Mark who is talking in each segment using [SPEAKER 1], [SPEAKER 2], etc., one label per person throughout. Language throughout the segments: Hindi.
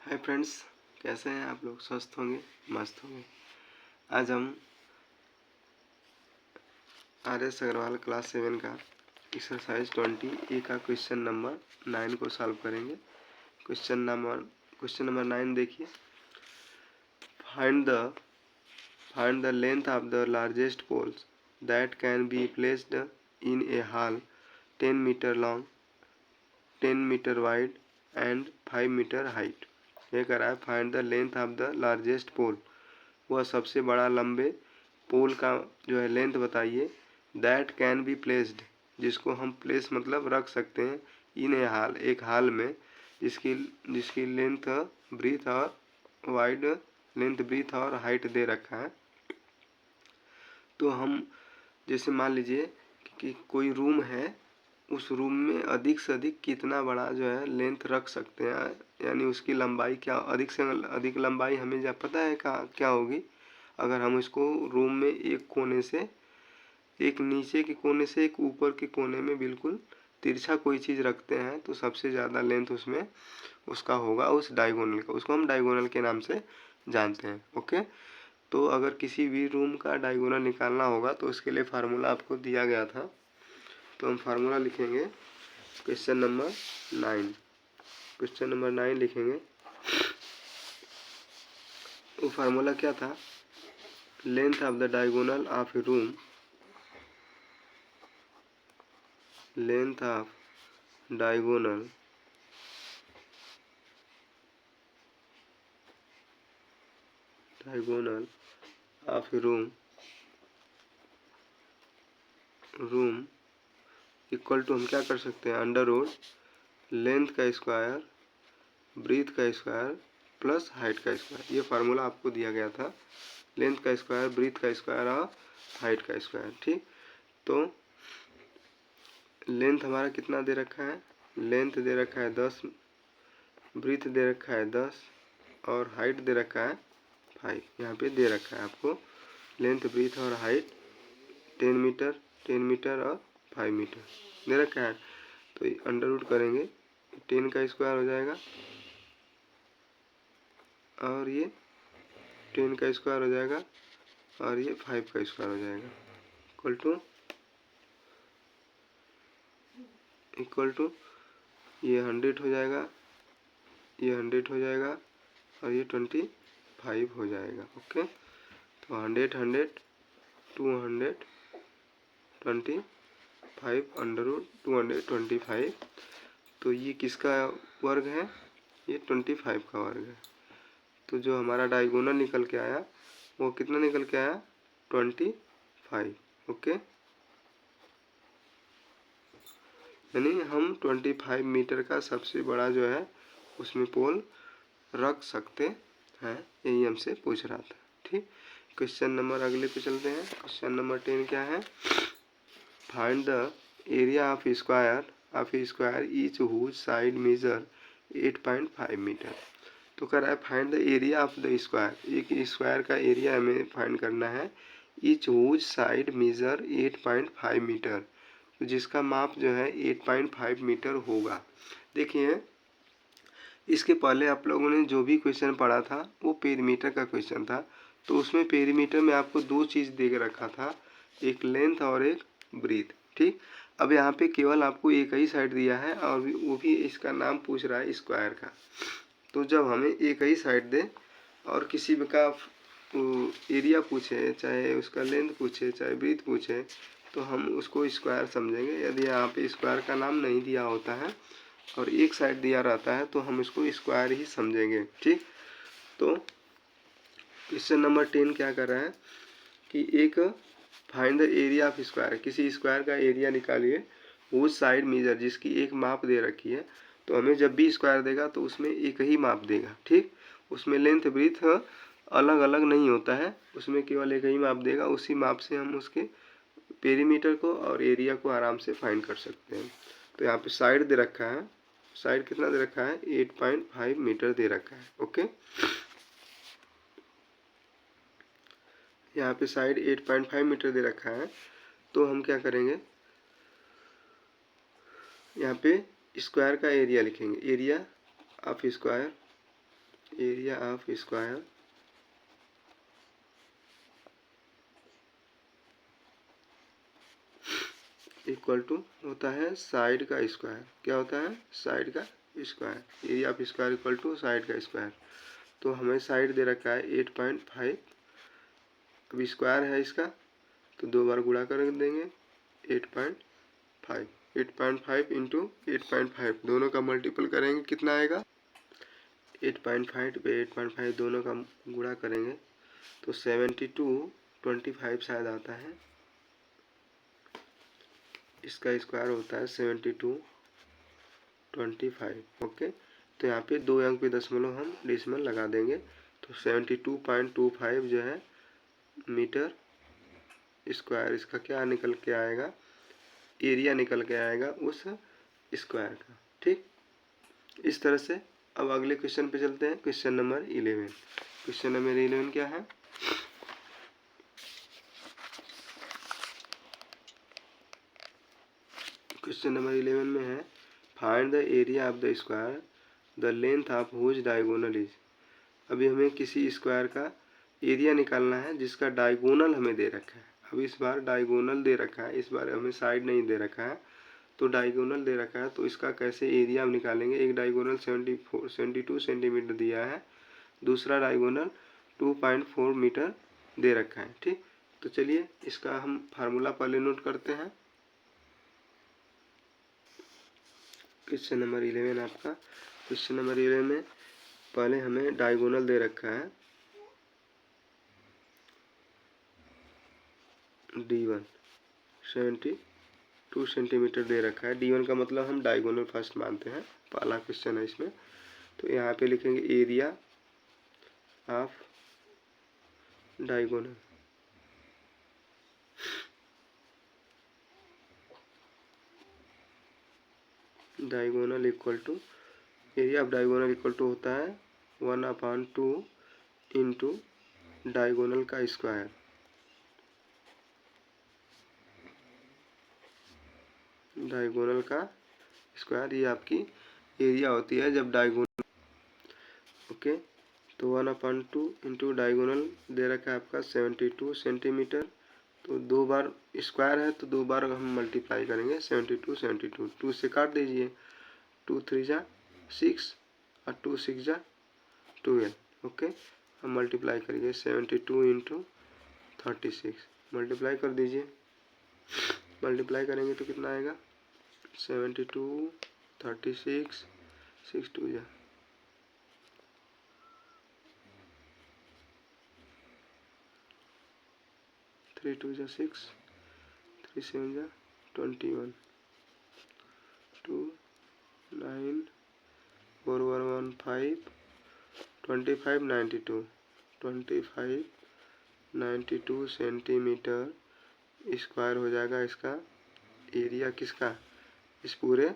[SPEAKER 1] हाय फ्रेंड्स, कैसे हैं आप लोग? स्वस्थ होंगे, मस्त होंगे। आज हम RS अग्रवाल क्लास 7 का एक्सरसाइज 20 का क्वेश्चन नंबर 9 को सॉल्व करेंगे। क्वेश्चन नंबर 9 देखिए। Find the length of the largest poles that can be placed in a hall 10 metre long, 10 metre wide and 5 metre height. ये कह रहा है find the length of the largest pole, वह सबसे बड़ा लंबे पोल का जो है लेंथ बताइए। दैट कैन बी प्लेस्ड, जिसको हम प्लेस मतलब रख सकते हैं, इन ए हाल, एक हाल में, जिसकी लेंथ ब्रीथ और वाइड, लेंथ ब्रीथ और हाइट दे रखा है। तो हम जैसे मान लीजिए कि कोई रूम है, उस रूम में अधिक से अधिक कितना बड़ा जो है लेंथ रख सकते हैं, यानी उसकी लंबाई क्या, अधिक से अधिक लंबाई हमें क्या पता है क्या होगी। अगर हम इसको रूम में एक कोने से, एक नीचे के कोने से एक ऊपर के कोने में बिल्कुल तिरछा कोई चीज़ रखते हैं, तो सबसे ज़्यादा लेंथ उसमें उसका होगा उस डायगोनल का। उसको हम डायगोनल के नाम से जानते हैं। ओके, तो अगर किसी भी रूम का डायगोनल निकालना होगा तो उसके लिए फार्मूला आपको दिया गया था। तो हम फार्मूला लिखेंगे क्वेश्चन नंबर 9। क्वेश्चन नंबर 9 लिखेंगे। वो फार्मूला क्या था? Length of the diagonal of a room, length of diagonal of a room equal to, हम क्या कर सकते हैं, अंडर रूट लेंथ का स्क्वायर ब्रीथ का स्क्वायर प्लस हाइट का स्क्वायर। ये फार्मूला आपको दिया गया था, लेंथ का स्क्वायर, ब्रीथ का स्क्वायर और हाइट का स्क्वायर। ठीक, तो लेंथ हमारा कितना दे रखा है? लेंथ दे रखा है 10, ब्रीथ दे रखा है 10 और हाइट दे रखा है 5। यहाँ पे दे रखा है आपको लेंथ, ब्रीथ और हाइट 10 मीटर, 10 मीटर और 5 मीटर दे रखा है। तो अंडर रूट करेंगे, 10 का स्क्वायर हो जाएगा और ये 10 का स्क्वायर हो जाएगा और ये 5 का स्क्वायर हो जाएगा, इक्वल टू ये 100 हो जाएगा, ये 100 हो जाएगा और ये 25 हो जाएगा। ओके, तो 100 100 200 25 अंडर रूट 225। तो ये किसका वर्ग है? ये 25 का वर्ग है। तो जो हमारा डायगोनल निकल के आया वो कितना निकल के आया? 25। ओके, यानी हम 25 मीटर का सबसे बड़ा जो है उसमें पोल रख सकते हैं। यही हमसे पूछ रहा था। ठीक, क्वेश्चन नंबर अगले पे चलते हैं। क्वेश्चन नंबर 10 क्या है? Find the area of square each whose side measure 8.5 metre. तो कह रहा है find the area of the square, एक स्क्वायर का एरिया हमें फाइंड करना है। Each whose side measure 8.5 metre, तो जिसका माप जो है 8.5 मीटर होगा। देखिए, इसके पहले आप लोगों ने जो भी क्वेश्चन पढ़ा था वो पेरीमीटर का क्वेश्चन था। तो उसमें पेरीमीटर में आपको दो चीज़ दे के रखा था, एक लेंथ और एक ब्रीथ। ठीक, अब यहाँ पे केवल आपको एक ही साइड दिया है और वो भी इसका नाम पूछ रहा है स्क्वायर का। तो जब हमें एक ही साइड दे और किसी का एरिया पूछे, चाहे उसका लेंथ पूछे, चाहे ब्रीथ पूछे, तो हम उसको स्क्वायर समझेंगे। यदि यहाँ पे स्क्वायर का नाम नहीं दिया होता है और एक साइड दिया रहता है तो हम इसको स्क्वायर ही समझेंगे। ठीक, तो क्वेश्चन नंबर 10 क्या कर रहा है कि एक find the area of square, किसी स्क्वायर का एरिया निकालिए, वो साइड मेजर, जिसकी एक माप दे रखी है। तो हमें जब भी स्क्वायर देगा तो उसमें एक ही माप देगा। ठीक, उसमें लेंथ ब्रीथ अलग अलग नहीं होता है, उसमें केवल एक ही माप देगा। उसी माप से हम उसके पेरीमीटर को और एरिया को आराम से फाइंड कर सकते हैं। तो यहाँ पे साइड दे रखा है, साइड कितना दे रखा है? 8.5 मीटर दे रखा है। ओके, यहाँ पे साइड 8.5 मीटर दे रखा है। तो हम क्या करेंगे, यहाँ पे स्क्वायर का एरिया लिखेंगे, area of square area of square equal to होता है साइड का स्क्वायर। क्या होता है? साइड का square. Area of square equal to side का स्क्वायर। तो हमें साइड दे रखा है 8.5। अब स्क्वायर है इसका, तो 2 बार गुणा कर देंगे 8.5। 8.5 इंटू 8.5 दोनों का मल्टीपल करेंगे, कितना आएगा? 8.5 पे 8.5 दोनों का गुणा करेंगे तो 72.25 शायद आता है। इसका स्क्वायर होता है 72.25। ओके, तो यहाँ पे 2 अंक पे दशमलव हम डेसिमल लगा देंगे, तो 72.25 जो है मीटर स्क्वायर इसका क्या निकल के आएगा? एरिया निकल के आएगा उस स्क्वायर का। ठीक, इस तरह से अब अगले क्वेश्चन पे चलते हैं। Question number 11। क्वेश्चन नंबर 11 क्या है? क्वेश्चन नंबर 11 में है find the area of the square the length of whose diagonal is. अभी हमें किसी स्क्वायर का एरिया निकालना है जिसका डायगोनल हमें दे रखा है। अब इस बार डायगोनल दे रखा है, इस बार हमें साइड नहीं दे रखा है, तो डायगोनल दे रखा है, तो इसका कैसे एरिया हम निकालेंगे? एक डायगोनल 72 सेंटीमीटर दिया है, दूसरा डायगोनल 2.4 मीटर दे रखा है। ठीक, तो चलिए इसका हम फार्मूला पहले नोट करते हैं। क्वेश्चन नंबर 11 आपका, क्वेश्चन नंबर 11 में पहले हमें डायगोनल दे रखा है D1 72 सेंटीमीटर दे रखा है। D1 का मतलब हम डायगोनल फर्स्ट मानते हैं, पहला क्वेश्चन है इसमें। तो यहाँ पे लिखेंगे area of diagonal. Diagonal equal to area of diagonal equal to होता है 1/2 इंटू डायगोनल का स्क्वायर। डायगोनल का स्क्वायर ये आपकी एरिया होती है जब डायगोनल। ओके, तो 1/2 इंटू डायगोनल दे रखा है आपका 72 सेंटीमीटर। तो 2 बार स्क्वायर है तो 2 बार हम मल्टीप्लाई करेंगे 72 2 से काट दीजिए, 2 3 जा 6 और 2 6 जा 12। ओके, हम मल्टीप्लाई करेंगे 72 इंटू 36, मल्टीप्लाई कर दीजिए। मल्टीप्लाई करेंगे तो कितना आएगा? 72 36 6 2 जा 3 2 जा 6 3 7 जा 21 2 9 4 1 1 5 25 92 सेंटीमीटर स्क्वायर हो जाएगा इसका एरिया। किसका? इस पूरे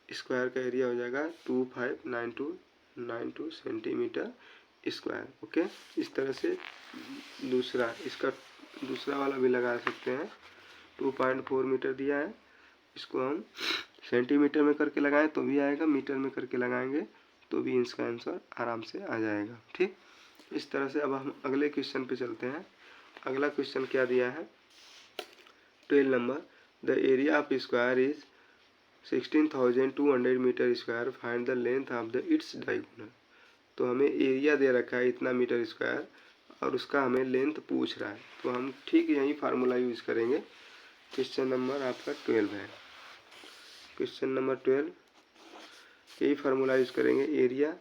[SPEAKER 1] स्क्वायर का एरिया हो जाएगा 2592 सेंटीमीटर स्क्वायर। ओके, इस तरह से दूसरा इसका दूसरा वाला भी लगा सकते हैं। 2.4 मीटर दिया है, इसको हम सेंटीमीटर में करके लगाएं तो भी आएगा, मीटर में करके लगाएंगे तो भी इसका आंसर आराम से आ जाएगा। ठीक, इस तरह से अब हम अगले क्वेश्चन पे चलते हैं। अगला क्वेश्चन क्या दिया है? 12 number, the area of square is 16,200 metre square, find the length of the its diagonal. तो हमें एरिया दे रखा है इतना मीटर स्क्वायर और उसका हमें लेंथ पूछ रहा है, तो हम ठीक यही फार्मूला यूज करेंगे। क्वेश्चन नंबर आपका 12 है। क्वेश्चन नंबर 12 यही फार्मूला यूज करेंगे, area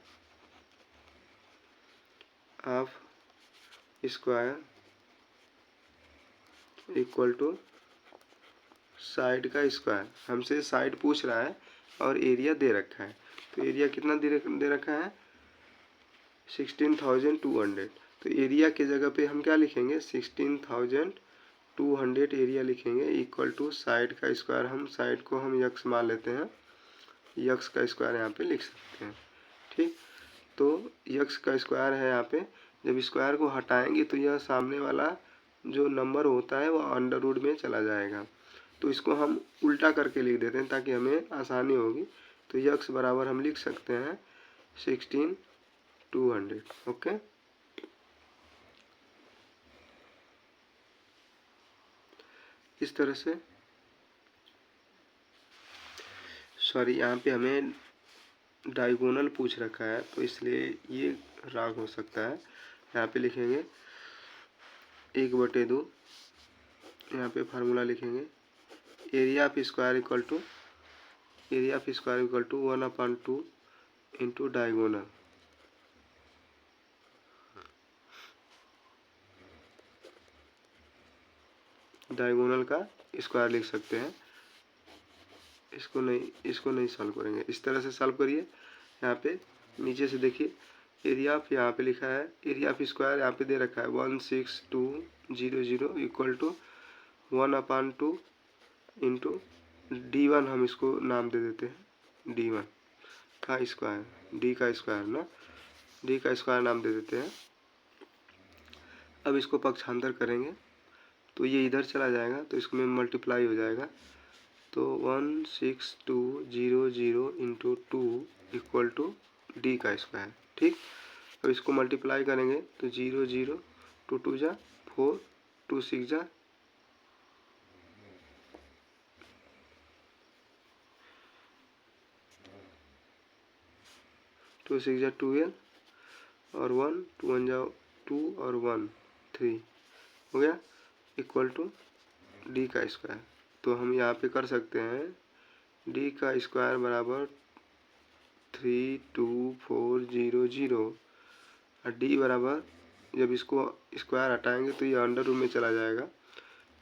[SPEAKER 1] of square equal to side का स्क्वायर। हमसे साइड पूछ रहा है और एरिया दे रखा है, तो एरिया कितना दे रखा है? 16,200। तो एरिया के जगह पे हम क्या लिखेंगे? 16,200 एरिया लिखेंगे इक्वल टू साइड का स्क्वायर। हम साइड को हम यक्स मान लेते हैं, यक्स का स्क्वायर यहाँ पे लिख सकते हैं। ठीक, तो यक्स का स्क्वायर है यहाँ पे। जब स्क्वायर को हटाएंगे तो यह सामने वाला जो नंबर होता है वो अंडर रूट में चला जाएगा, तो इसको हम उल्टा करके लिख देते हैं ताकि हमें आसानी होगी। तो यक्स बराबर हम लिख सकते हैं 16 200। ओके, इस तरह से। सॉरी, यहाँ पे हमें डायगोनल पूछ रखा है तो इसलिए ये रॉन्ग हो सकता है। यहाँ पे लिखेंगे 1/2, यहाँ पे फार्मूला लिखेंगे area of square equal to 1/2 into diagonal. Diagonal का स्क्वायर लिख सकते हैं। इसको नहीं सॉल्व करेंगे, इस तरह से सॉल्व करिए। यहाँ पे नीचे से देखिए एरिया ऑफ, यहाँ पे लिखा है एरिया ऑफ स्क्वायर, यहाँ पे दे रखा है 16200 इक्वल टू 1/2 इंटू D1, हम इसको नाम दे देते हैं D1 का स्क्वायर, D का स्क्वायर ना, D का स्क्वायर नाम दे देते हैं। अब इसको पक्षांतर करेंगे तो ये इधर चला जाएगा तो इसमें मल्टीप्लाई हो जाएगा, तो 16200 इंटू 2 इक्वल टू D का स्क्वायर। ठीक, अब इसको मल्टीप्लाई करेंगे तो 0 2 2 जा 4, 2 6 जा 2 6 जा 12 और 1 2 1 जा 2 और 1 3 हो गया इक्वल टू D का स्क्वायर। तो हम यहाँ पे कर सकते हैं D का स्क्वायर बराबर 32400 और D बराबर, जब इसको स्क्वायर हटाएंगे तो ये अंडर रूट में चला जाएगा,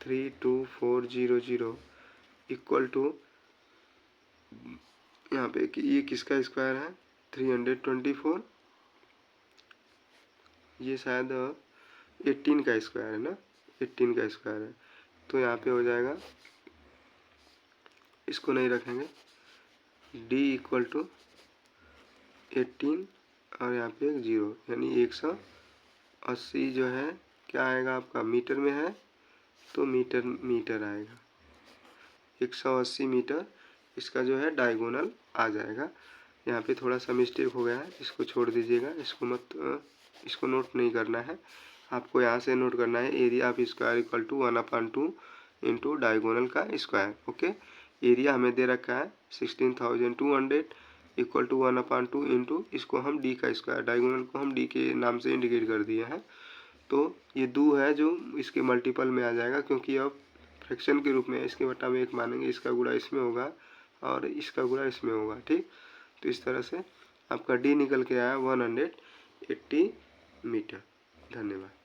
[SPEAKER 1] 32400 इक्वल टू, यहाँ पे कि ये किसका स्क्वायर है 324, ये शायद 18 का स्क्वायर है ना, 18 का स्क्वायर है। तो यहाँ पे हो जाएगा, इसको नहीं रखेंगे, D इक्वल टू 18 और यहाँ पे एक 0, यानी 180 जो है क्या आएगा आपका, मीटर में है तो मीटर आएगा, 180 मीटर इसका जो है डायगोनल आ जाएगा। यहाँ पे थोड़ा सा मिस्टेक हो गया है, इसको छोड़ दीजिएगा, इसको नोट नहीं करना है, आपको यहाँ से नोट करना है area of square equal to 1/2 into diagonal का स्क्वायर। ओके, एरिया हमें दे रखा है 16200 इक्वल टू 1/2 इंटू, इसको हम D का स्क्वायर, डायगोनल को हम D के नाम से इंडिकेट कर दिए हैं। तो ये 2 है जो इसके मल्टीपल में आ जाएगा, क्योंकि अब फ्रैक्शन के रूप में इसके बटा में 1 मानेंगे, इसका गुणा इसमें होगा और इसका गुणा इसमें होगा। ठीक, तो इस तरह से आपका D निकल के आया 180 मीटर। धन्यवाद।